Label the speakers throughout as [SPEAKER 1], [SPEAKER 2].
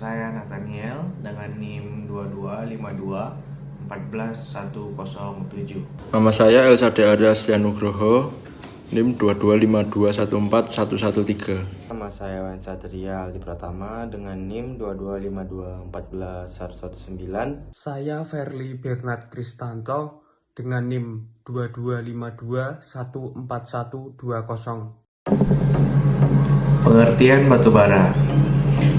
[SPEAKER 1] saya Nathaniel dengan NIM 2252 14107.
[SPEAKER 2] Nama saya Elsa Deara Astianugroho, NIM 2252141113.
[SPEAKER 3] Nama saya Wan Satria Aldi Pratama dengan NIM 2252141119.
[SPEAKER 4] Saya Verly Bernard Kristanto dengan NIM 2252141120.
[SPEAKER 1] Pengertian batubara.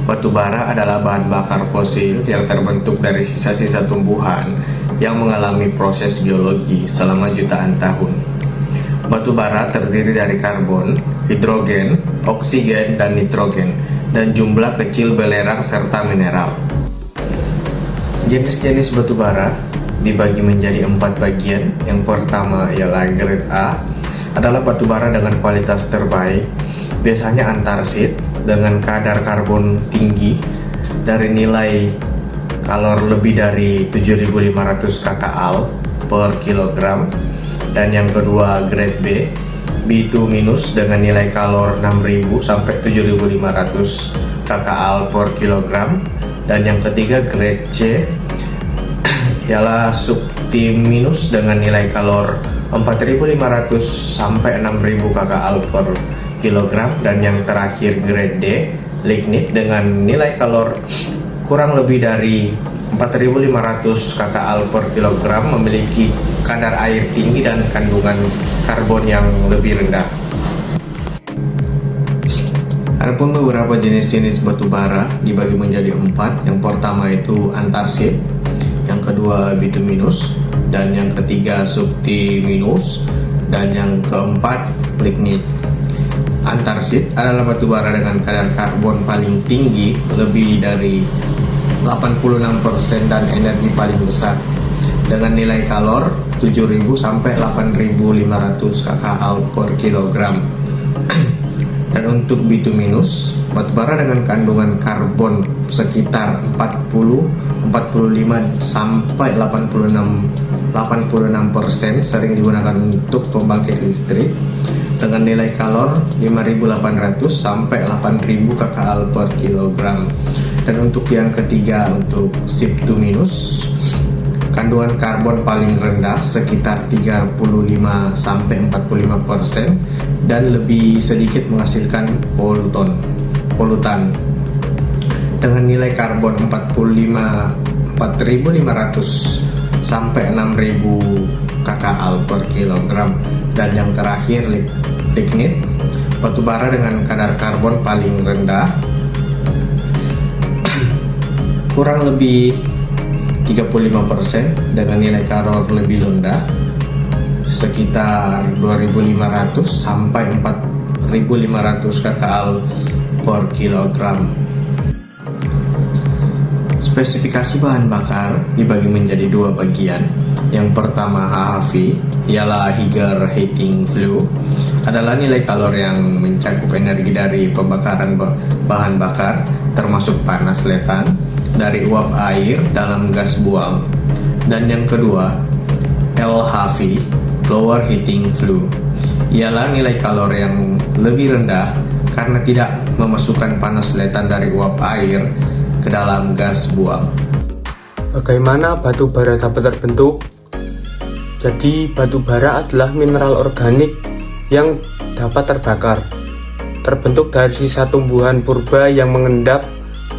[SPEAKER 1] Batubara adalah bahan bakar fosil yang terbentuk dari sisa-sisa tumbuhan yang mengalami proses geologi selama jutaan tahun. Batubara terdiri dari karbon, hidrogen, oksigen, dan nitrogen, dan jumlah kecil belerang serta mineral. Jenis-jenis batubara dibagi menjadi 4 bagian. Yang pertama ialah grade A, adalah batubara dengan kualitas terbaik, biasanya antarsit dengan kadar karbon tinggi dari nilai kalor lebih dari 7.500 kcal per kilogram. Dan yang kedua grade B, B2- dengan nilai kalor 6.000 sampai 7.500 kcal per kilogram. Dan yang ketiga grade C ialah subtim- dengan nilai kalor 4.500 sampai 6.000 kcal per kilogram. Dan yang terakhir grade D, lignit, dengan nilai kalor kurang lebih dari 4.500 kcal per kilogram, memiliki kadar air tinggi dan kandungan karbon yang lebih rendah. Adapun beberapa jenis-jenis batubara dibagi menjadi 4. Yang pertama itu antarsit, yang kedua bituminus, dan yang ketiga subtiminus, dan yang keempat lignit. Antarsit adalah batubara dengan kadar karbon paling tinggi, lebih dari 86%, dan energi paling besar dengan nilai kalor 7.000 sampai 8.500 kcal per kilogram. Dan untuk bituminus, batubara dengan kandungan karbon sekitar 45 sampai 86%, sering digunakan untuk pembangkit listrik dengan nilai kalor 5.800 sampai 8.000 kcal per kilogram. Dan untuk yang ketiga, untuk subtiminus, kandungan karbon paling rendah sekitar 35 sampai 45%, dan lebih sedikit menghasilkan polutan dengan nilai karbon 4.500 sampai 6.000 kcal per kilogram. Dan yang terakhir lignit, batubara dengan kadar karbon paling rendah, kurang lebih 35%, dengan nilai kalor lebih rendah sekitar 2.500 sampai 4.500 kcal per kilogram. Spesifikasi bahan bakar dibagi menjadi 2 bagian. Yang pertama HHV, ialah Higher Heating Flue, adalah nilai kalor yang mencakup energi dari pembakaran bahan bakar, termasuk panas letan dari uap air dalam gas buang. Dan yang kedua LHV, Lower Heating Flue, ialah nilai kalor yang lebih rendah karena tidak memasukkan panas letan dari uap air ke dalam gas buang.
[SPEAKER 4] Bagaimana batu bara dapat terbentuk? Jadi, batu bara adalah mineral organik yang dapat terbakar, terbentuk dari sisa tumbuhan purba yang mengendap,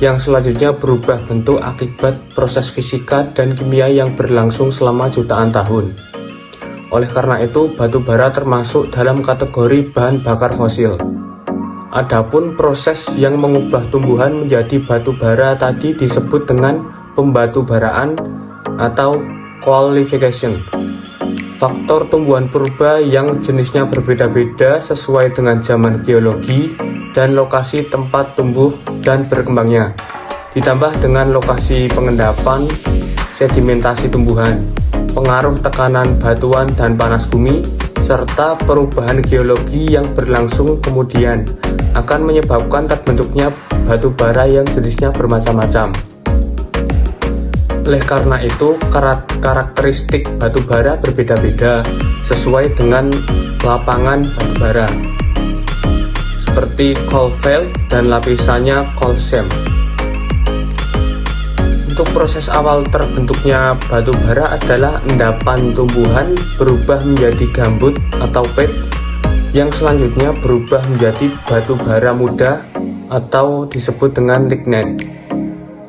[SPEAKER 4] yang selanjutnya berubah bentuk akibat proses fisika dan kimia yang berlangsung selama jutaan tahun. Oleh karena itu, batu bara termasuk dalam kategori bahan bakar fosil. Adapun proses yang mengubah tumbuhan menjadi batu bara tadi disebut dengan pembatubaraan atau qualification. Faktor tumbuhan purba yang jenisnya berbeda-beda sesuai dengan zaman geologi dan lokasi tempat tumbuh dan berkembangnya, ditambah dengan lokasi pengendapan, sedimentasi tumbuhan, pengaruh tekanan batuan dan panas bumi, serta perubahan geologi yang berlangsung kemudian akan menyebabkan terbentuknya batu bara yang jenisnya bermacam-macam. Oleh karena itu, karakteristik batu bara berbeda-beda sesuai dengan lapangan batu bara, seperti coal field dan lapisannya coal seam. Untuk proses awal terbentuknya batu bara adalah endapan tumbuhan berubah menjadi gambut atau peat, yang selanjutnya berubah menjadi batu bara muda atau disebut dengan lignite,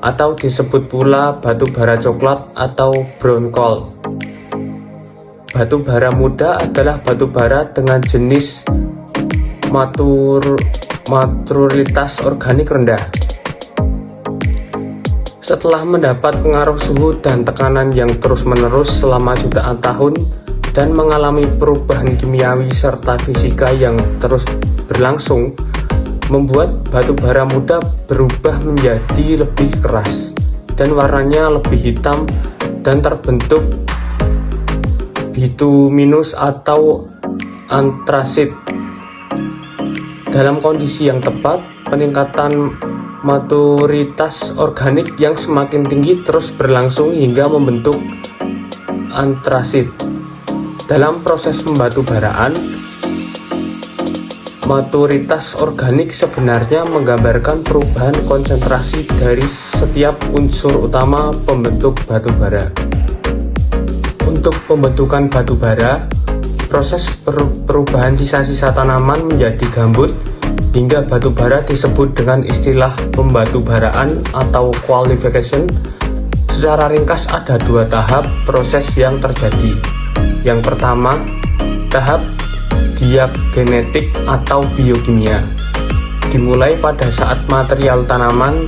[SPEAKER 4] atau disebut pula batu bara coklat atau brown coal. Batu bara muda adalah batu bara dengan jenis maturitas organik rendah. Setelah mendapat pengaruh suhu dan tekanan yang terus-menerus selama jutaan tahun dan mengalami perubahan kimiawi serta fisika yang terus berlangsung, membuat batu bara muda berubah menjadi lebih keras dan warnanya lebih hitam dan terbentuk bituminus atau antrasit. Dalam kondisi yang tepat, peningkatan maturitas organik yang semakin tinggi terus berlangsung hingga membentuk antrasit. Dalam proses pembatubaraan, maturitas organik sebenarnya menggambarkan perubahan konsentrasi dari setiap unsur utama pembentuk batu bara. Untuk pembentukan batu bara, proses perubahan sisa-sisa tanaman menjadi gambut hingga batu bara disebut dengan istilah pembatubaraan atau qualification. Secara ringkas ada dua tahap proses yang terjadi. Yang pertama, tahap diagenetik atau biokimia, dimulai pada saat material tanaman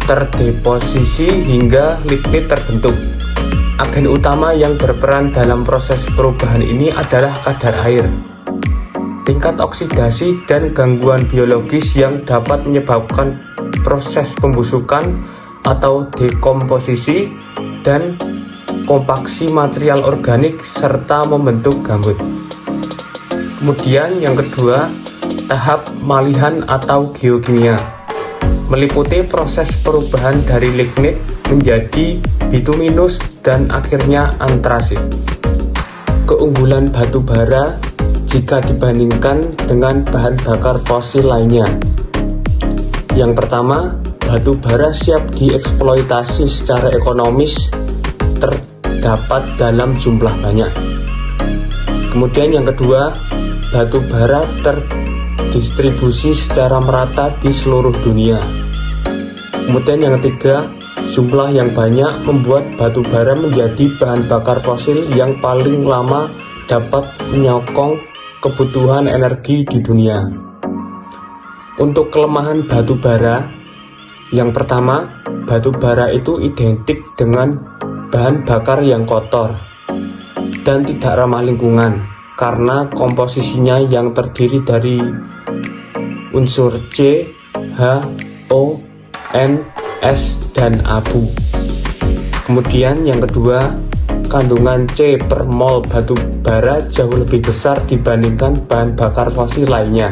[SPEAKER 4] terdeposisi hingga lignit terbentuk. Agen utama yang berperan dalam proses perubahan ini adalah kadar air, tingkat oksidasi, dan gangguan biologis yang dapat menyebabkan proses pembusukan atau dekomposisi dan kompaksi material organik serta membentuk gambut. Kemudian yang kedua, tahap malihan atau geokimia, meliputi proses perubahan dari lignit menjadi bituminus dan akhirnya antrasit. Keunggulan batu bara jika dibandingkan dengan bahan bakar fosil lainnya. Yang pertama, batu bara siap dieksploitasi secara ekonomis, terdapat dalam jumlah banyak. Kemudian yang kedua, batu bara terdistribusi secara merata di seluruh dunia. Kemudian yang ketiga, jumlah yang banyak membuat batu bara menjadi bahan bakar fosil yang paling lama dapat menyokong kebutuhan energi di dunia. Untuk kelemahan batu bara, yang pertama, batu bara itu identik dengan bahan bakar yang kotor dan tidak ramah lingkungan karena komposisinya yang terdiri dari unsur C, H, O, N, S, dan abu. Kemudian yang kedua, kandungan C per mol batu bara jauh lebih besar dibandingkan bahan bakar fosil lainnya,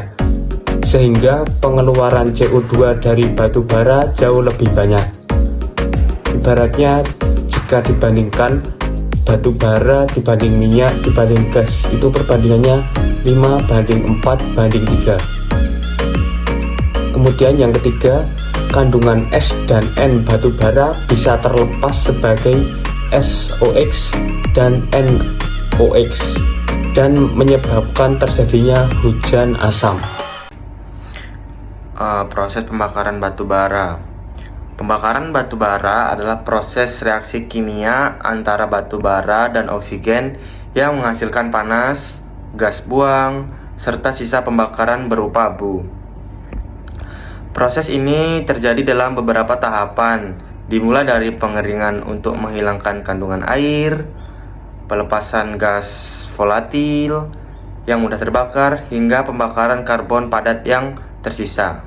[SPEAKER 4] sehingga pengeluaran CO2 dari batu bara jauh lebih banyak. Ibaratnya jika dibandingkan batu bara dibanding minyak dibanding gas, itu perbandingannya 5:4:3. Kemudian yang ketiga, kandungan S dan N batu bara bisa terlepas sebagai SOX dan NOx dan menyebabkan terjadinya hujan asam.
[SPEAKER 3] Proses pembakaran batu bara. Pembakaran batu bara adalah proses reaksi kimia antara batu bara dan oksigen yang menghasilkan panas, gas buang, serta sisa pembakaran berupa abu. Proses ini terjadi dalam beberapa tahapan, dimulai dari pengeringan untuk menghilangkan kandungan air, pelepasan gas volatil yang mudah terbakar, hingga pembakaran karbon padat yang tersisa.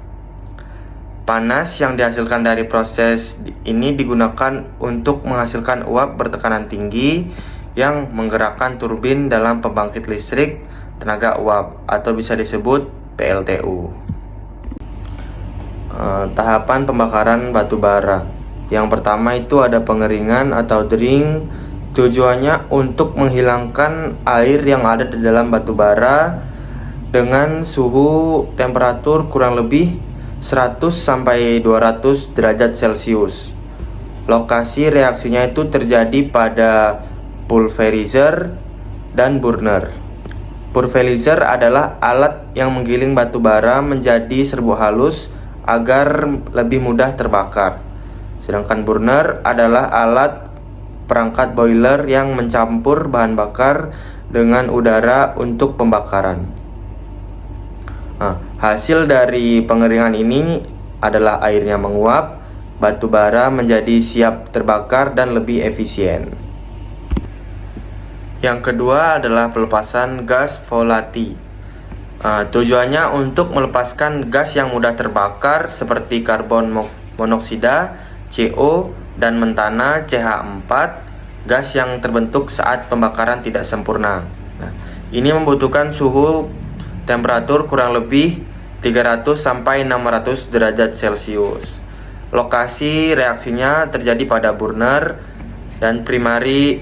[SPEAKER 3] Panas yang dihasilkan dari proses ini digunakan untuk menghasilkan uap bertekanan tinggi yang menggerakkan turbin dalam pembangkit listrik tenaga uap atau bisa disebut PLTU. Tahapan pembakaran batu bara. Yang pertama itu ada pengeringan atau drying. Tujuannya untuk menghilangkan air yang ada di dalam batu bara dengan suhu temperatur kurang lebih 100 sampai 200 derajat Celcius. Lokasi reaksinya itu terjadi pada pulverizer dan burner. Pulverizer adalah alat yang menggiling batu bara menjadi serbuk halus agar lebih mudah terbakar. Sedangkan burner adalah alat perangkat boiler yang mencampur bahan bakar dengan udara untuk pembakaran. Hasil dari pengeringan ini adalah airnya menguap, batu bara menjadi siap terbakar dan lebih efisien. Yang kedua adalah pelepasan gas volatile. Tujuannya untuk melepaskan gas yang mudah terbakar seperti karbon monoksida, CO, dan mentana CH4, gas yang terbentuk saat pembakaran tidak sempurna. Ini membutuhkan suhu temperatur kurang lebih 300 sampai 600 derajat Celcius. Lokasi reaksinya terjadi pada burner dan primary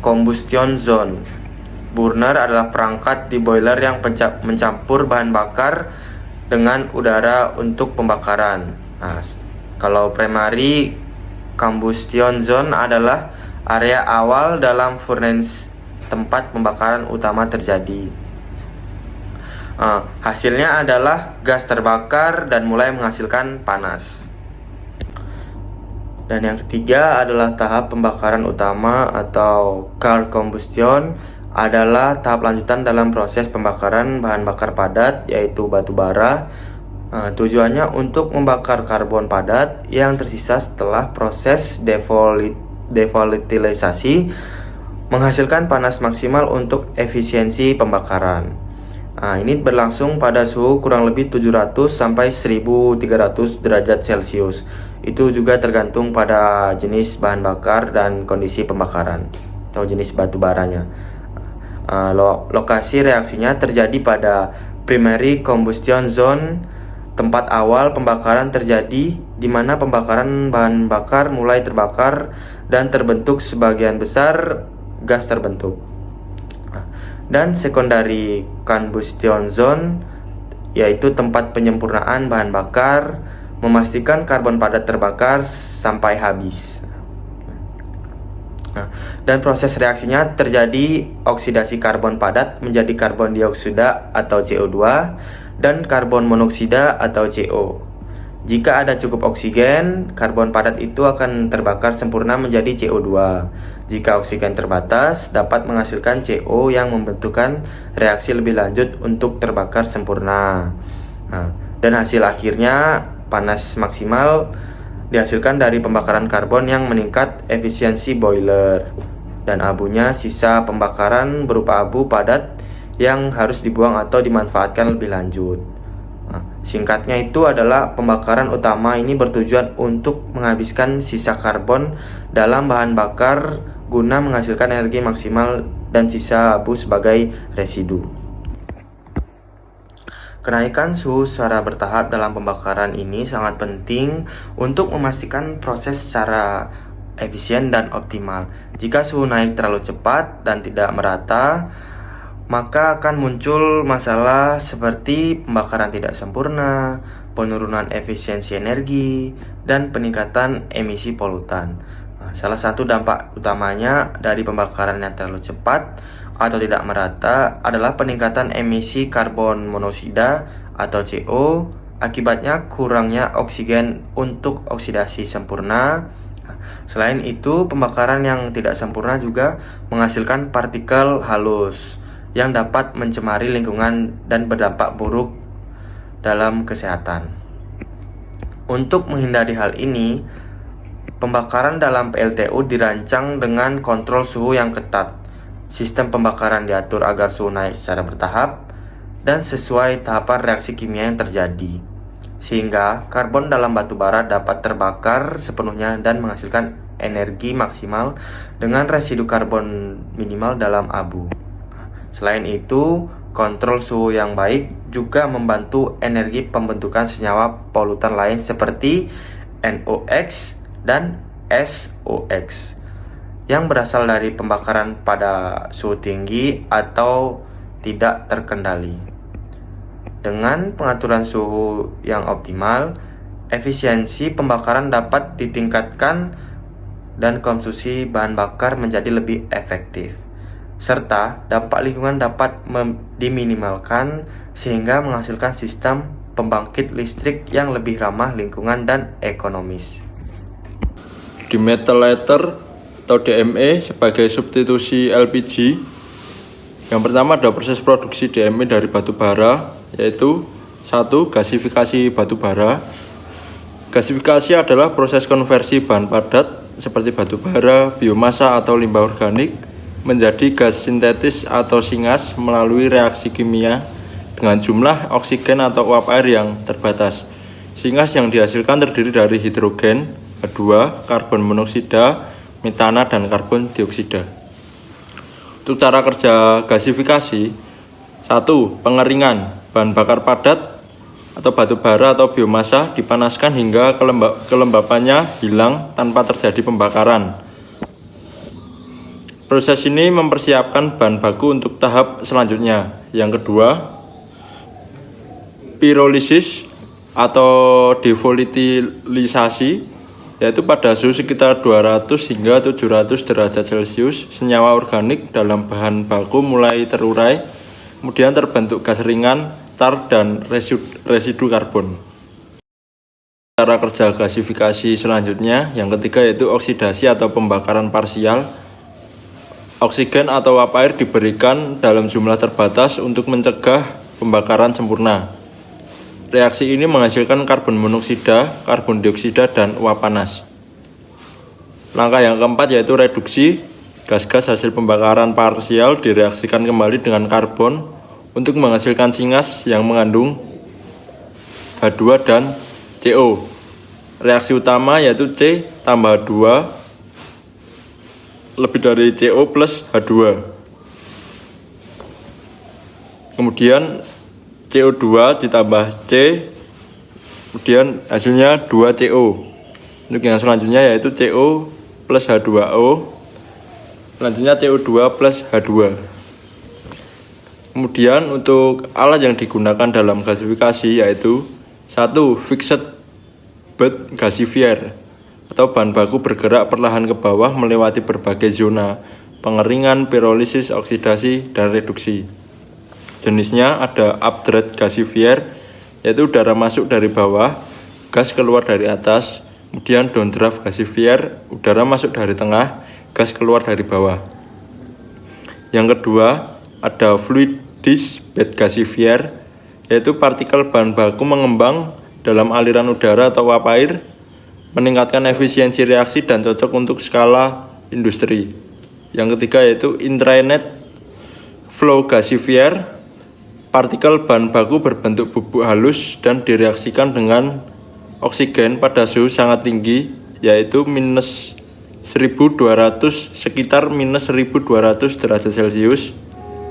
[SPEAKER 3] combustion zone. Burner adalah perangkat di boiler yang mencampur bahan bakar dengan udara untuk pembakaran. Kalau primary combustion zone adalah area awal dalam furnace tempat pembakaran utama terjadi. Hasilnya adalah gas terbakar dan mulai menghasilkan panas. Dan yang ketiga adalah tahap pembakaran utama atau car combustion, adalah tahap lanjutan dalam proses pembakaran bahan bakar padat yaitu batu bara. Tujuannya untuk membakar karbon padat yang tersisa setelah proses devolatilisasi, menghasilkan panas maksimal untuk efisiensi pembakaran. Ini berlangsung pada suhu kurang lebih 700 sampai 1300 derajat Celcius. Itu juga tergantung pada jenis bahan bakar dan kondisi pembakaran atau jenis batu baranya. Lokasi reaksinya terjadi pada primary combustion zone, tempat awal pembakaran terjadi di mana pembakaran bahan bakar mulai terbakar dan terbentuk sebagian besar gas terbentuk. Dan secondary combustion zone, yaitu tempat penyempurnaan bahan bakar, memastikan karbon padat terbakar sampai habis. Dan proses reaksinya terjadi oksidasi karbon padat menjadi karbon dioksida atau CO2 dan karbon monoksida atau CO. Jika ada cukup oksigen, karbon padat itu akan terbakar sempurna menjadi CO2. Jika oksigen terbatas, dapat menghasilkan CO yang membentukkan reaksi lebih lanjut untuk terbakar sempurna. Dan hasil akhirnya panas maksimal dihasilkan dari pembakaran karbon yang meningkat efisiensi boiler. Dan abunya sisa pembakaran berupa abu padat yang harus dibuang atau dimanfaatkan lebih lanjut. Singkatnya itu adalah pembakaran utama ini bertujuan untuk menghabiskan sisa karbon dalam bahan bakar guna menghasilkan energi maksimal dan sisa abu sebagai residu. Kenaikan suhu secara bertahap dalam pembakaran ini sangat penting untuk memastikan proses secara efisien dan optimal. Jika suhu naik terlalu cepat dan tidak merata, maka akan muncul masalah seperti pembakaran tidak sempurna, penurunan efisiensi energi, dan peningkatan emisi polutan. Salah satu dampak utamanya dari pembakaran yang terlalu cepat atau tidak merata adalah peningkatan emisi karbon monoksida atau CO, akibatnya kurangnya oksigen untuk oksidasi sempurna. Selain itu, pembakaran yang tidak sempurna juga menghasilkan partikel halus yang dapat mencemari lingkungan dan berdampak buruk dalam kesehatan. Untuk menghindari hal ini, pembakaran dalam PLTU dirancang dengan kontrol suhu yang ketat. Sistem pembakaran diatur agar suhu naik secara bertahap dan sesuai tahapan reaksi kimia yang terjadi, sehingga karbon dalam batu bara dapat terbakar sepenuhnya dan menghasilkan energi maksimal dengan residu karbon minimal dalam abu. Selain itu, kontrol suhu yang baik juga membantu energi pembentukan senyawa polutan lain seperti NOx dan SOx yang berasal dari pembakaran pada suhu tinggi atau tidak terkendali. Dengan pengaturan suhu yang optimal, efisiensi pembakaran dapat ditingkatkan dan konsumsi bahan bakar menjadi lebih efektif. Serta dampak lingkungan dapat diminimalkan sehingga menghasilkan sistem pembangkit listrik yang lebih ramah lingkungan dan ekonomis.
[SPEAKER 2] Dimethyl ether atau DME sebagai substitusi LPG. Yang pertama ada proses produksi DME dari batu bara, yaitu 1. Gasifikasi batu bara. Gasifikasi adalah proses konversi bahan padat seperti batu bara, biomasa atau limbah organik menjadi gas sintetis atau singas melalui reaksi kimia dengan jumlah oksigen atau uap air yang terbatas. Singas yang dihasilkan terdiri dari hidrogen, H2, karbon monoksida, metana, dan karbon dioksida. Untuk cara kerja gasifikasi, 1. Pengeringan bahan bakar padat atau batu bara atau biomasa dipanaskan hingga kelembapannya hilang tanpa terjadi pembakaran. Proses ini mempersiapkan bahan baku untuk tahap selanjutnya. Yang kedua, pirolisis atau devolatilisasi, yaitu pada suhu sekitar 200 hingga 700 derajat Celcius, senyawa organik dalam bahan baku mulai terurai, kemudian terbentuk gas ringan, tar, dan residu karbon. Cara kerja gasifikasi selanjutnya, yang ketiga, yaitu oksidasi atau pembakaran parsial. Oksigen atau uap air diberikan dalam jumlah terbatas untuk mencegah pembakaran sempurna. Reaksi ini menghasilkan karbon monoksida, karbon dioksida, dan uap panas. Langkah yang keempat yaitu reduksi. Gas-gas hasil pembakaran parsial direaksikan kembali dengan karbon untuk menghasilkan singas yang mengandung H2 dan CO. Reaksi utama yaitu C tambah 2 lebih dari CO plus H2. Kemudian CO2 ditambah C, kemudian hasilnya 2CO. Untuk yang selanjutnya yaitu CO plus H2O, selanjutnya CO2 plus H2. Kemudian untuk alat yang digunakan dalam gasifikasi yaitu 1. Fixed bed gasifier atau bahan baku bergerak perlahan ke bawah melewati berbagai zona pengeringan, pirolisis, oksidasi, dan reduksi. Jenisnya ada updraft gasifier, yaitu udara masuk dari bawah, gas keluar dari atas. Kemudian downdraft gasifier, udara masuk dari tengah, gas keluar dari bawah. Yang kedua ada fluid disk bed gasifier, yaitu partikel bahan baku mengembang dalam aliran udara atau uap air, meningkatkan efisiensi reaksi dan cocok untuk skala industri. Yang ketiga yaitu intranet flow gasifier, partikel bahan baku berbentuk bubuk halus dan direaksikan dengan oksigen pada suhu sangat tinggi, yaitu minus 1200 sekitar minus 1200 derajat Celcius,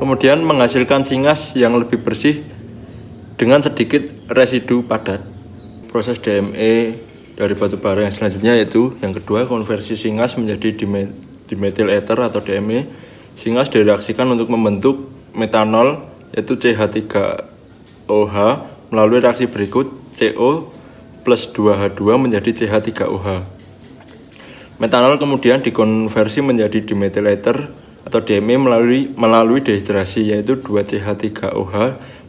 [SPEAKER 2] kemudian menghasilkan singas yang lebih bersih dengan sedikit residu padat. Proses DME dari batu bara yang selanjutnya yaitu yang kedua, konversi singas menjadi dimethyl ether atau DME. Singas direaksikan untuk membentuk metanol yaitu CH3OH melalui reaksi berikut, CO plus 2H2 menjadi CH3OH. Metanol kemudian dikonversi menjadi dimethyl ether atau DME melalui dehidrasi, yaitu 2CH3OH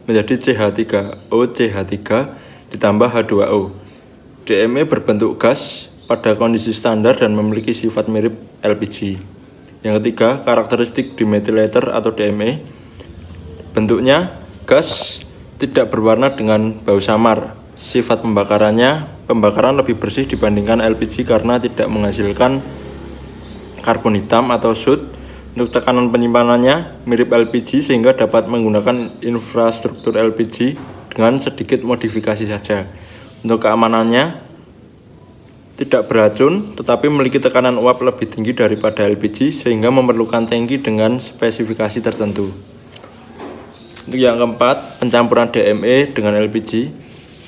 [SPEAKER 2] menjadi CH3OCH3 ditambah H2O. DME berbentuk gas pada kondisi standar dan memiliki sifat mirip LPG. Yang ketiga, karakteristik dimethyl ether atau DME. Bentuknya gas, tidak berwarna dengan bau samar. Sifat pembakaran lebih bersih dibandingkan LPG karena tidak menghasilkan karbon hitam atau soot. Untuk tekanan penyimpanannya mirip LPG sehingga dapat menggunakan infrastruktur LPG dengan sedikit modifikasi saja. Untuk keamanannya tidak beracun tetapi memiliki tekanan uap lebih tinggi daripada LPG sehingga memerlukan tangki dengan spesifikasi tertentu. Untuk yang keempat, pencampuran DME dengan LPG.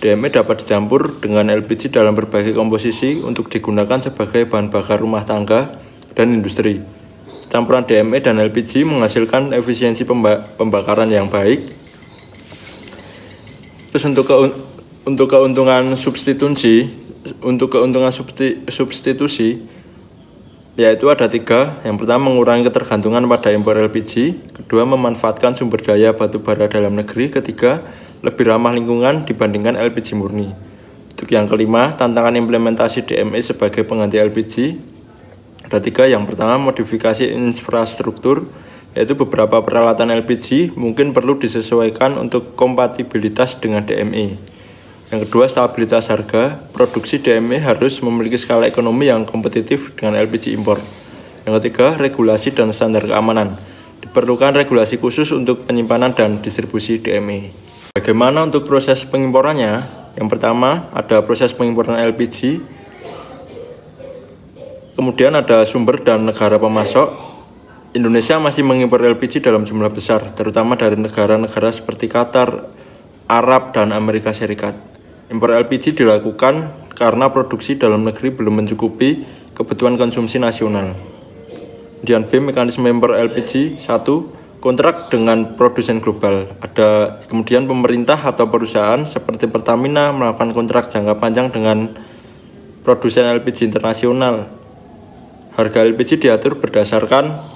[SPEAKER 2] DME dapat dicampur dengan LPG dalam berbagai komposisi untuk digunakan sebagai bahan bakar rumah tangga dan industri. Campuran DME dan LPG menghasilkan efisiensi pembakaran yang baik. Terus untuk keuntungan substitusi, yaitu ada 3. Yang pertama, mengurangi ketergantungan pada impor LPG. Kedua, memanfaatkan sumber daya batu bara dalam negeri. Ketiga, lebih ramah lingkungan dibandingkan LPG murni. Untuk yang kelima, tantangan implementasi DME sebagai pengganti LPG. Ada 3. Yang pertama, modifikasi infrastruktur, yaitu beberapa peralatan LPG mungkin perlu disesuaikan untuk kompatibilitas dengan DME. Yang kedua, stabilitas harga. Produksi DME harus memiliki skala ekonomi yang kompetitif dengan LPG impor. Yang ketiga, regulasi dan standar keamanan. Diperlukan regulasi khusus untuk penyimpanan dan distribusi DME. Bagaimana untuk proses pengimporannya? Yang pertama, ada proses pengimporan LPG. Kemudian ada sumber dan negara pemasok. Indonesia masih mengimpor LPG dalam jumlah besar, terutama dari negara-negara seperti Qatar, Arab, dan Amerika Serikat. Impor LPG dilakukan karena produksi dalam negeri belum mencukupi kebutuhan konsumsi nasional. Kemudian B, mekanisme impor LPG. 1. Kontrak dengan produsen global. Ada kemudian pemerintah atau perusahaan seperti Pertamina melakukan kontrak jangka panjang dengan produsen LPG internasional. Harga LPG diatur berdasarkan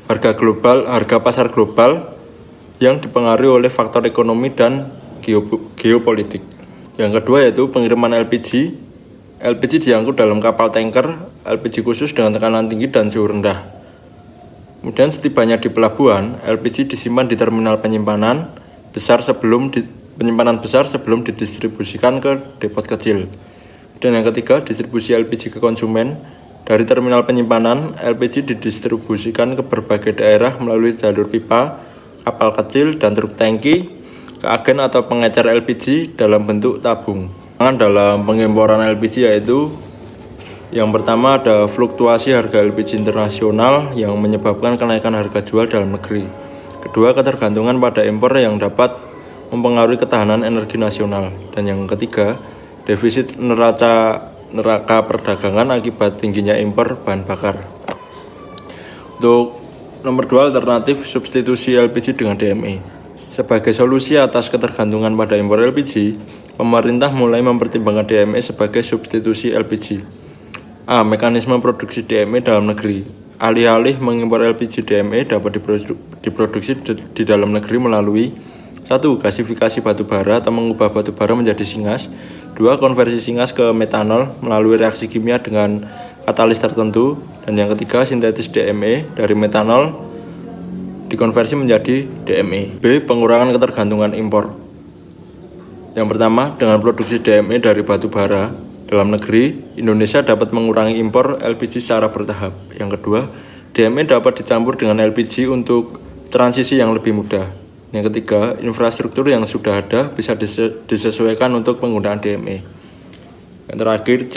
[SPEAKER 2] harga pasar global yang dipengaruhi oleh faktor ekonomi dan geopolitik. Yang kedua yaitu pengiriman LPG. LPG diangkut dalam kapal tanker LPG khusus dengan tekanan tinggi dan suhu rendah. Kemudian setibanya di pelabuhan, LPG disimpan di terminal penyimpanan besar sebelum didistribusikan ke depot kecil. Dan yang ketiga, distribusi LPG ke konsumen. Dari terminal penyimpanan, LPG didistribusikan ke berbagai daerah melalui jalur pipa, kapal kecil, dan truk tangki ke agen atau pengecer LPG dalam bentuk tabung. Dalam pengimporan LPG yaitu yang pertama ada fluktuasi harga LPG internasional yang menyebabkan kenaikan harga jual dalam negeri. Kedua, ketergantungan pada impor yang dapat mempengaruhi ketahanan energi nasional. Dan yang ketiga, defisit neraca perdagangan akibat tingginya impor bahan bakar. Untuk nomor 2, alternatif substitusi LPG dengan DME. Sebagai solusi atas ketergantungan pada impor LPG, pemerintah mulai mempertimbangkan DME sebagai substitusi LPG. A. Mekanisme produksi DME dalam negeri. Alih-alih mengimpor LPG, DME dapat diproduksi di dalam negeri melalui 1. Gasifikasi batu bara atau mengubah batu bara menjadi singas. 2. Konversi singas ke metanol melalui reaksi kimia dengan katalis tertentu. Dan yang ketiga, sintetis DME dari metanol dikonversi menjadi DME. B. Pengurangan ketergantungan impor. Yang pertama, dengan produksi DME dari batu bara dalam negeri, Indonesia dapat mengurangi impor LPG secara bertahap. Yang kedua, DME dapat dicampur dengan LPG untuk transisi yang lebih mudah. Yang ketiga, infrastruktur yang sudah ada bisa disesuaikan untuk penggunaan DME. Yang terakhir, C.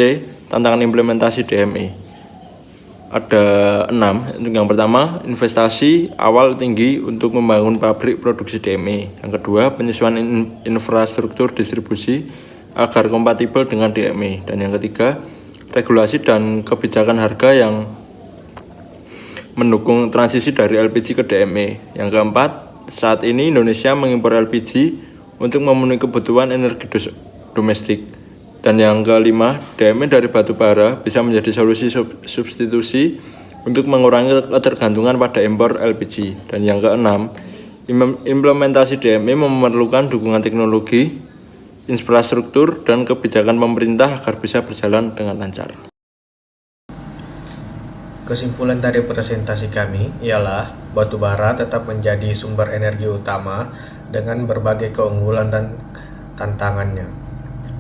[SPEAKER 2] Tantangan implementasi DME. Ada 6. Yang pertama, investasi awal tinggi untuk membangun pabrik produksi DME. Yang kedua, penyesuaian infrastruktur distribusi agar kompatibel dengan DME. Dan yang ketiga, regulasi dan kebijakan harga yang mendukung transisi dari LPG ke DME. Yang keempat, saat ini Indonesia mengimpor LPG untuk memenuhi kebutuhan energi domestik. Dan yang kelima, DME dari batu bara bisa menjadi solusi substitusi untuk mengurangi ketergantungan pada impor LPG. Dan yang keenam, implementasi DME memerlukan dukungan teknologi, infrastruktur, dan kebijakan pemerintah agar bisa berjalan dengan lancar.
[SPEAKER 1] Kesimpulan dari presentasi kami ialah batu bara tetap menjadi sumber energi utama dengan berbagai keunggulan dan tantangannya.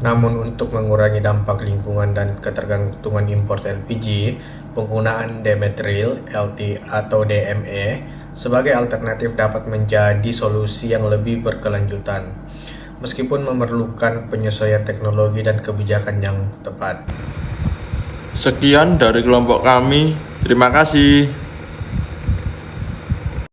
[SPEAKER 1] Namun untuk mengurangi dampak lingkungan dan ketergantungan impor LPG, penggunaan Demetril, LT atau DME sebagai alternatif dapat menjadi solusi yang lebih berkelanjutan, meskipun memerlukan penyesuaian teknologi dan kebijakan yang tepat.
[SPEAKER 2] Sekian dari kelompok kami. Terima kasih.